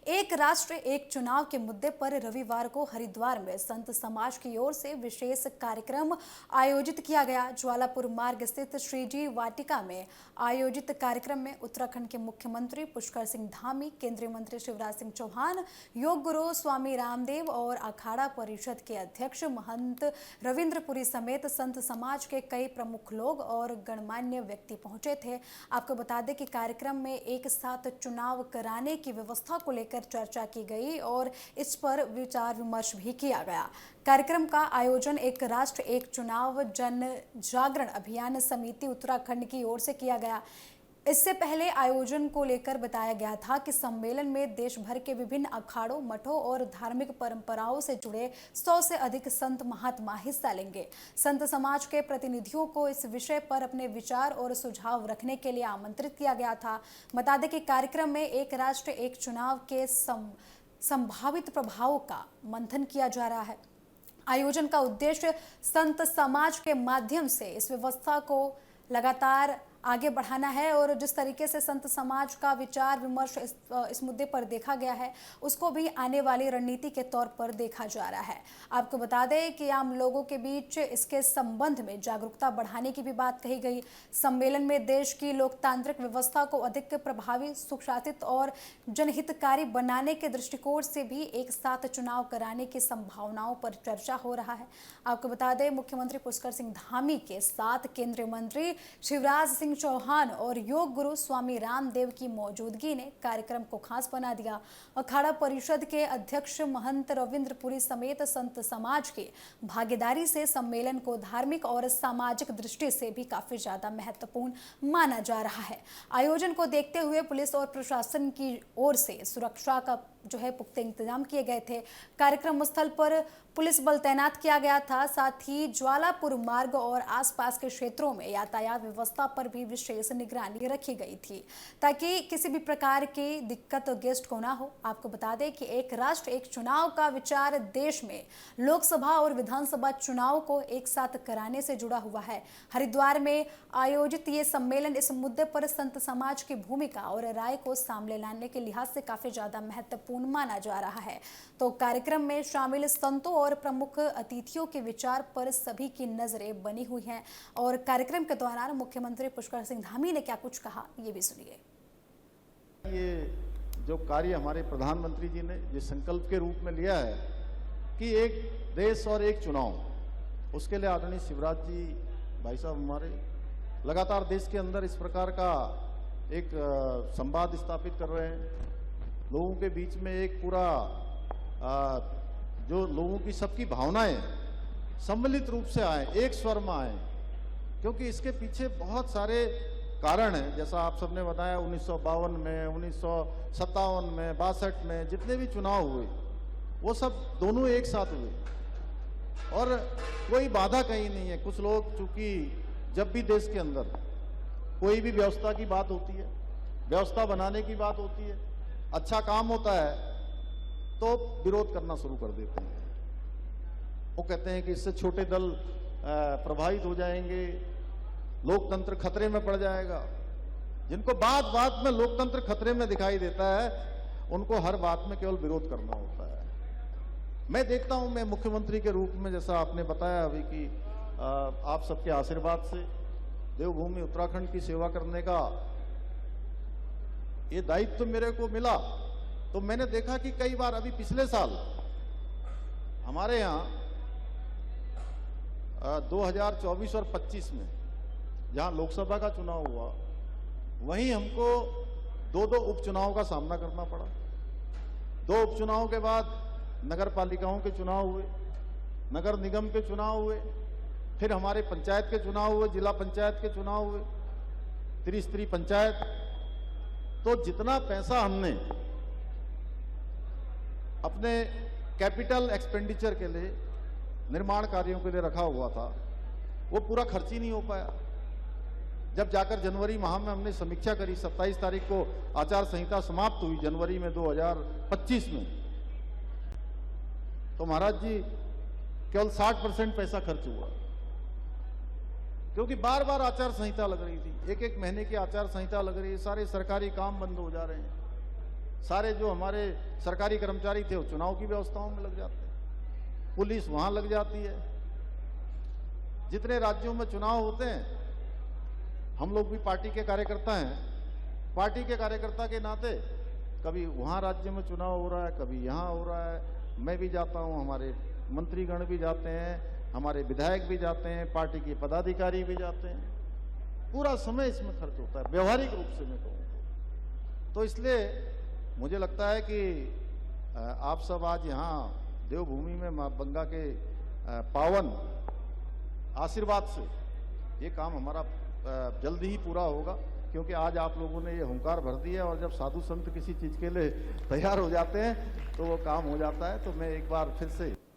एक राष्ट्र एक चुनाव के मुद्दे पर रविवार को हरिद्वार में संत समाज की ओर से विशेष कार्यक्रम आयोजित किया गया। ज्वालापुर मार्ग स्थित श्रीजी वाटिका में आयोजित कार्यक्रम में उत्तराखंड के मुख्यमंत्री पुष्कर सिंह धामी, केंद्रीय मंत्री शिवराज सिंह चौहान, योग गुरु स्वामी रामदेव और अखाड़ा परिषद के अध्यक्ष महंत रविंद्रपुरी समेत संत समाज के कई प्रमुख लोग और गणमान्य व्यक्ति पहुंचे थे। आपको बता दें कि कार्यक्रम में एक साथ चुनाव कराने की व्यवस्था को लेकर चर्चा की गई और इस पर विचार विमर्श भी किया गया। कार्यक्रम का आयोजन एक राष्ट्र एक चुनाव जन जागरण अभियान समिति उत्तराखंड की ओर से किया गया। इससे पहले आयोजन को लेकर बताया गया था कि सम्मेलन में देश भर के विभिन्न अखाड़ों, मठों और धार्मिक परंपराओं से जुड़े 100 से अधिक संत महात्मा हिस्सा लेंगे। संत समाज के प्रतिनिधियों को इस विषय पर अपने विचार और सुझाव रखने के लिए आमंत्रित किया गया था। बता दें कि कार्यक्रम में एक राष्ट्र एक चुनाव के संभावित प्रभावों का मंथन किया जा रहा है। आयोजन का उद्देश्य संत समाज के माध्यम से इस व्यवस्था को लगातार आगे बढ़ाना है और जिस तरीके से संत समाज का विचार विमर्श इस मुद्दे पर देखा गया है, उसको भी आने वाली रणनीति के तौर पर देखा जा रहा है। आपको बता दें कि आम लोगों के बीच इसके संबंध में जागरूकता बढ़ाने की भी बात कही गई। सम्मेलन में देश की लोकतांत्रिक व्यवस्था को अधिक प्रभावी, सुशासित और जनहितकारी बनाने के दृष्टिकोण से भी एक साथ चुनाव कराने की संभावनाओं पर चर्चा हो रहा है। आपको बता दें, मुख्यमंत्री पुष्कर सिंह धामी के साथ केंद्रीय मंत्री शिवराज सिंह चौहान और योग गुरु स्वामी रामदेव की मौजूदगी ने कार्यक्रम को खास बना दिया। अखाड़ा परिषद के अध्यक्ष महंत रविंद्रपुरी समेत संत समाज की भागीदारी से सम्मेलन को धार्मिक और सामाजिक दृष्टि से भी काफी ज्यादा महत्वपूर्ण माना जा रहा है। आयोजन को देखते हुए पुलिस और प्रशासन की ओर से सुरक्षा का पुख्ते इंतजाम किए गए थे। कार्यक्रम स्थल पर पुलिस बल तैनात किया गया था। साथ ही ज्वालापुर मार्ग और आसपास के क्षेत्रों में यातायात व्यवस्था पर भी विशेष निगरानी रखी गई थी ताकि किसी भी प्रकार की दिक्कत गेस्ट को ना हो। आपको बता दें कि एक राष्ट्र एक चुनाव का विचार देश में लोकसभा और विधानसभा चुनाव को एक साथ कराने से जुड़ा हुआ है। हरिद्वार में आयोजित ये सम्मेलन इस मुद्दे पर संत समाज की भूमिका और राय को सामने लाने के लिहाज से काफी ज्यादा महत्वपूर्ण माना जा रहा है। तो कार्यक्रम में शामिल संतों और प्रमुख अतिथियों के विचार पर सभी की नजरें बनी हुई हैं और कार्यक्रम के दौरान मुख्यमंत्री पुष्कर सिंह धामी ने क्या कुछ कहा, ये भी सुनिए। ये जो कार्य हमारे प्रधानमंत्री जी ने जिस संकल्प के रूप में लिया है कि एक देश और एक चुनाव, उसके लिए आदरणीय शिवराज जी भाई साहब हमारे लगातार देश के अंदर इस प्रकार का एक संवाद स्थापित कर रहे हैं। लोगों के बीच में एक पूरा जो लोगों की सबकी भावनाएं सम्मिलित रूप से आए, एक स्वर में आए, क्योंकि इसके पीछे बहुत सारे कारण हैं। जैसा आप सबने बताया 1952 में, 1957 में, 62 में जितने भी चुनाव हुए वो सब दोनों एक साथ हुए और कोई बाधा कहीं नहीं है। कुछ लोग चूंकि जब भी देश के अंदर कोई भी व्यवस्था की बात होती है, व्यवस्था बनाने की बात होती है, अच्छा काम होता है तो विरोध करना शुरू कर देते हैं। वो कहते हैं कि इससे छोटे दल प्रभावित हो जाएंगे, लोकतंत्र खतरे में पड़ जाएगा। जिनको बात बात में लोकतंत्र खतरे में दिखाई देता है, उनको हर बात में केवल विरोध करना होता है। मैं देखता हूं, मैं मुख्यमंत्री के रूप में, जैसा आपने बताया अभी कि आप सबके आशीर्वाद से देवभूमि उत्तराखंड की सेवा करने का ये दायित्व तो मेरे को मिला, तो मैंने देखा कि कई बार अभी पिछले साल हमारे यहाँ 2024 और 25 में जहाँ लोकसभा का चुनाव हुआ, वहीं हमको दो उपचुनाव का सामना करना पड़ा। 2 उपचुनाव के बाद नगर पालिकाओं के चुनाव हुए, नगर निगम के चुनाव हुए, फिर हमारे पंचायत के चुनाव हुए, जिला पंचायत के चुनाव हुए, त्रिस्तरीय पंचायत। तो जितना पैसा हमने अपने कैपिटल एक्सपेंडिचर के लिए, निर्माण कार्यों के लिए रखा हुआ था, वो पूरा खर्च ही नहीं हो पाया। जब जाकर जनवरी माह में हमने समीक्षा करी, 27 तारीख को आचार संहिता समाप्त हुई जनवरी में 2025 में, तो महाराज जी केवल 60% पैसा खर्च हुआ, क्योंकि बार बार आचार संहिता लग रही थी, एक एक महीने की आचार संहिता लग रही है, सारे सरकारी काम बंद हो जा रहे हैं, सारे जो हमारे सरकारी कर्मचारी थे वो चुनाव की व्यवस्थाओं में लग जाते हैं, पुलिस वहां लग जाती है। जितने राज्यों में चुनाव होते हैं, हम लोग भी पार्टी के कार्यकर्ता हैं, पार्टी के कार्यकर्ता के नाते कभी वहां राज्य में चुनाव हो रहा है, कभी यहाँ हो रहा है, मैं भी जाता हूं, हमारे मंत्रीगण भी जाते हैं, हमारे विधायक भी जाते हैं, पार्टी के पदाधिकारी भी जाते हैं। पूरा समय इसमें खर्च होता है, व्यवहारिक रूप से मैं कहूँ तो। इसलिए मुझे लगता है कि आप सब आज यहाँ देवभूमि में मां गंगा के पावन आशीर्वाद से ये काम हमारा जल्दी ही पूरा होगा, क्योंकि आज आप लोगों ने ये हुंकार भर दिया है और जब साधु संत किसी चीज के लिए तैयार हो जाते हैं तो वो काम हो जाता है। तो मैं एक बार फिर से